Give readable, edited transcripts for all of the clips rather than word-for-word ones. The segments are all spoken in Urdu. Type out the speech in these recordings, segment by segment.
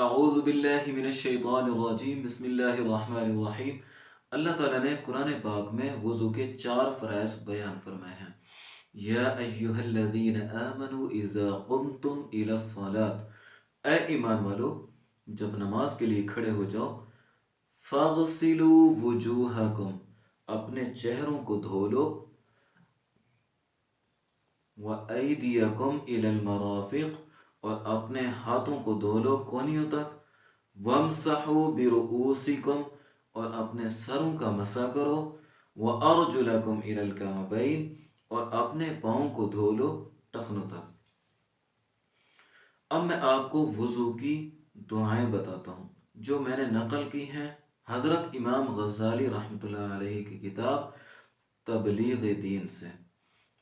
اعوذ باللہ من الشیطان الرجیم، بسم اللہ الرحمن الرحیم۔ اللہ تعالیٰ نے قرآن پاک میں وضو کے 4 فرائض بیان فرمائے ہیں۔ یا ایہا الذین آمنوا اذا قمتم الی الصلاۃ، اے ایمان والو جب نماز کے لیے کھڑے ہو جاؤ، فاغسلوا وجوہکم، اپنے چہروں کو دھو لو، وَأَيْدِيَكُمْ إِلَى الْمَرَافِقِ، اور اپنے ہاتھوں کو دھو لو کونیوں تک، وَامْسَحُوا بِرُؤُوسِكُمْ، اور اپنے سروں کا مسح کرو، وَأَرْجُلَكُمْ إِلَى الْكَعْبَيْنِ، اور اپنے پاؤں کو دھو لو ٹخنوں تک۔ اب میں آپ کو وضو کی دعائیں بتاتا ہوں جو میں نے نقل کی ہیں حضرت امام غزالی رحمۃ اللہ علیہ کی کتاب تبلیغ دین سے،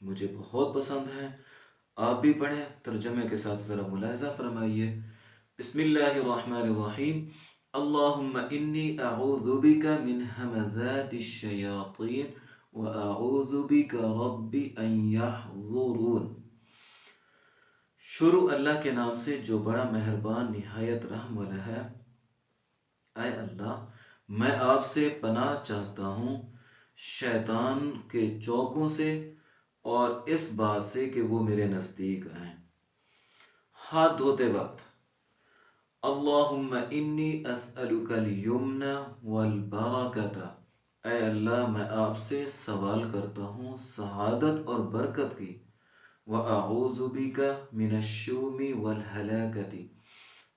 مجھے بہت پسند ہیں۔ آپ بھی پڑھیں، ترجمے کے ساتھ ذرا ملاحظہ فرمائیے۔ بسم اللہ الرحمن الرحیم۔ اللہم انی اعوذ بک من ہمزات الشیاطین واعوذ بک رب ان یحضرون۔ شروع اللہ کے نام سے جو بڑا مہربان نہایت رحم والا ہے۔ اے اللہ، میں آپ سے پناہ چاہتا ہوں شیطان کے چوکوں سے اور اس بات سے کہ وہ میرے نزدیک آئیں۔ ہاتھ دھوتے وقت اللہم انی اسألک الیمن والبرکۃ، اے اللہ میں آپ سے سوال کرتا ہوں سعادت اور برکت کی، وَأَعُوذُ بِكَ مِنَ الشُّومِ وَالْهَلَاكَةِ،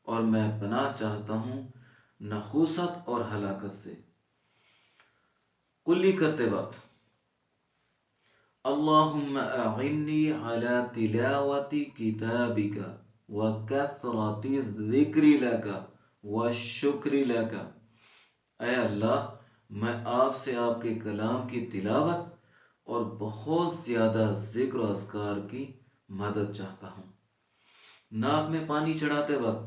اور میں پناہ چاہتا ہوں نحوست اور ہلاکت سے۔ کلی کرتے وقت اللہم اعنی علی تلاوت کتابک وکثرت الذکر لک والشکر لک، اے اللہ میں آپ سے آپ کے کلام کی تلاوت اور بہت زیادہ ذکر و اذکار کی مدد چاہتا ہوں۔ ناک میں پانی چڑھاتے وقت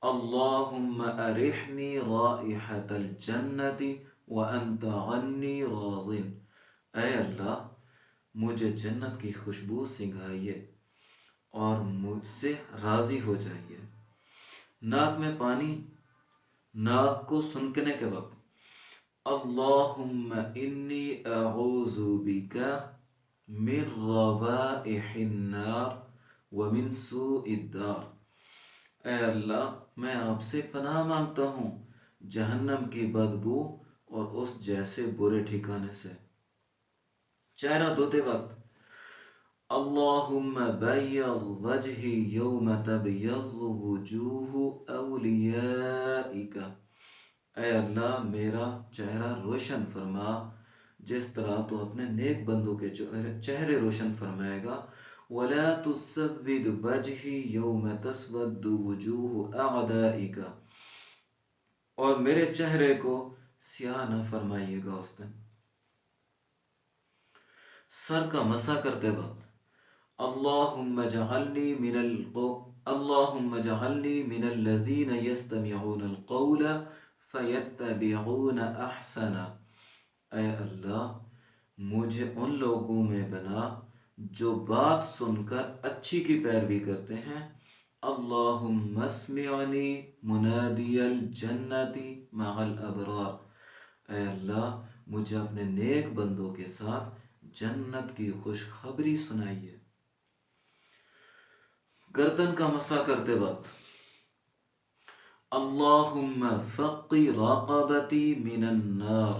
اللہم ارحنی رائحۃ الجنت وانت عنی راض، اے اللہ مجھے جنت کی خوشبو سنگھائیے اور مجھ سے راضی ہو جائیے۔ ناک میں پانی ناک کو سنکنے کے وقت اللہم انی اعوذ بک من روائح النار ومن سوء الدار، اے اللہ میں آپ سے پناہ مانگتا ہوں جہنم کی بدبو اور اس جیسے برے ٹھکانے سے۔ چہرہ دھوتے وقت اللہم بیض وجہی یوم تبیض وجوہ اولیائک، اے اللہ میرا چہرہ روشن فرما جس طرح تو اپنے نیک بندوں کے چہرے روشن فرمائے گا، ولا تسود وجہی یوم تسود وجوہ اعدائک، اور میرے چہرے کو سیاہ نہ فرمائیے گا اس دن۔ سر کا مسح کرتے وقت اللہم اجعلنی من الذین یستمعون القول فیتبعون احسنہ، اے اللہ مجھے ان لوگوں میں بنا جو بات سن کر اچھی کی پیروی کرتے ہیں۔ اللہم اسمعنی منادی الجنت مع الابرار، اے اللہ مجھے اپنے نیک بندوں کے ساتھ جنت کی خوشخبری سنائیے۔ گردن کا مسح کرتے وقت اللہم فق رقبتی من النار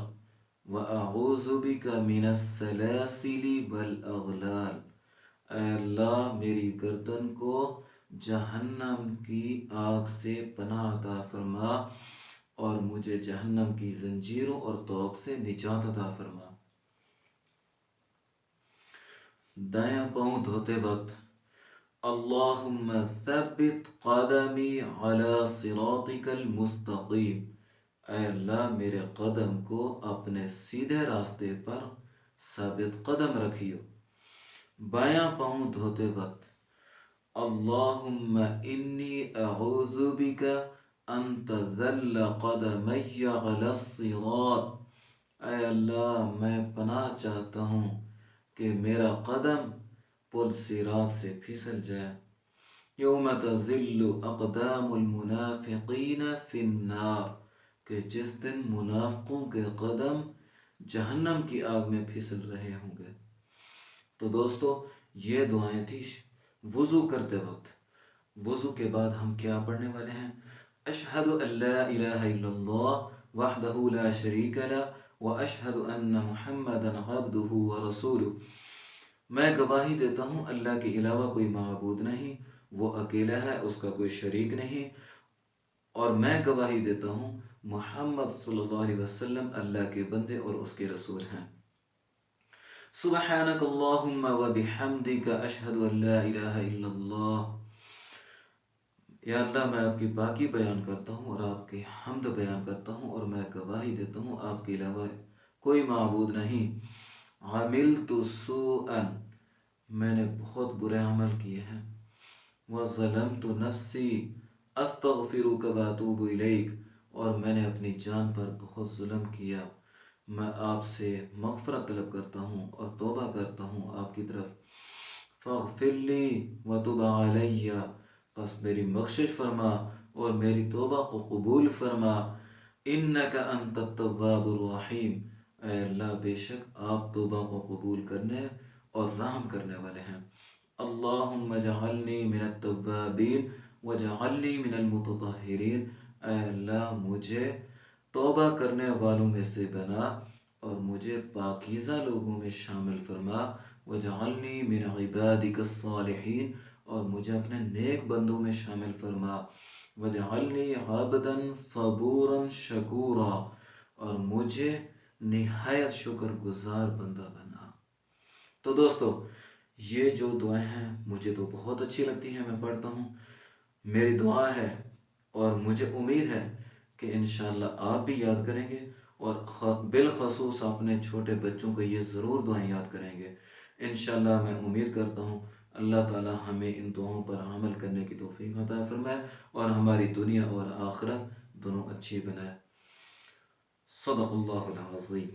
واعوذ بک من السلاسل والاغلال، اے اللہ میری گردن کو جہنم کی آگ سے پناہ عطا فرما اور مجھے جہنم کی زنجیروں اور طوق سے نجات عطا فرما۔ دایاں پاؤں دھوتے وقت اللہم ثبت قدمی علی صراطک المستقیم، اے اللہ میرے قدم کو اپنے سیدھے راستے پر ثابت قدم رکھیو۔ بایاں پاؤں دھوتے وقت اللہم انی اعوذ بک ان تزل قدمی علی الصراط، اے اللہ میں پناہ چاہتا ہوں کہ میرا قدم پل صراط سے پھسل جائے۔ یوم تزل اقدام المنافقین فی النار، کہ جس دن منافقوں کے قدم جہنم کی آگ میں پھسل رہے ہوں گے۔ تو دوستو یہ دعائیں تھی وضو کرتے وقت۔ وضو کے بعد ہم کیا پڑھنے والے ہیں؟ اشہد ان لا الہ الا اللہ وحدہ لا شریک لہ واشہد ان محمدا عبدہ ورسولہ، میں گواہی دیتا ہوں اللہ کے علاوہ کوئی معبود نہیں، وہ اکیلا ہے، اس کا کوئی شریک نہیں، اور میں گواہی دیتا ہوں محمد صلی اللہ علیہ وسلم اللہ کے بندے اور اس کے رسول ہیں۔ سبحانک اللہم وبحمدک اشہد ان لا الہ الا اللہ، یا اللہ میں آپ کی پاکی بیان کرتا ہوں اور آپ کی حمد بیان کرتا ہوں، اور میں گواہی دیتا ہوں آپ کے علاوہ کوئی معبود نہیں۔ عملت سوءا، میں نے بہت برے عمل کیے ہیں، وظلمت نفسی استغفرک واتوب الیک، اور میں نے اپنی جان پر بہت ظلم کیا، میں آپ سے مغفرت طلب کرتا ہوں اور توبہ کرتا ہوں آپ کی طرف۔ فاغفر لی وتب علی، پس میری بخشش فرما اور میری توبہ کو قبول فرما۔ انک انت التواب الرحیم، اے اللہ بے شک آپ توبہ کو قبول کرنے اور رحم کرنے والے ہیں۔ اللہم اجعلنی من التوابین وجعلنی من المتطہرین، اے اللہ مجھے توبہ کرنے والوں میں سے بنا اور مجھے پاکیزہ لوگوں میں شامل فرما۔ وجعلنی من عبادک الصالحین، اور مجھے اپنے نیک بندوں میں شامل فرما۔ وجعلنی عبدا صبورا شکورا، اور مجھے نہایت شکر گزار بندہ بنا۔ تو دوستو یہ جو دعائیں ہیں مجھے تو بہت اچھی لگتی ہیں، میں پڑھتا ہوں، میری دعا ہے اور مجھے امید ہے کہ انشاءاللہ آپ بھی یاد کریں گے، اور بالخصوص اپنے چھوٹے بچوں کو یہ ضرور دعائیں یاد کریں گے۔ انشاءاللہ میں امید کرتا ہوں اللہ تعالی ہمیں ان دعاؤں پر عمل کرنے کی توفیق عطا فرمائے اور ہماری دنیا اور آخرت دونوں اچھی بنائے۔ صدق اللہ العظیم۔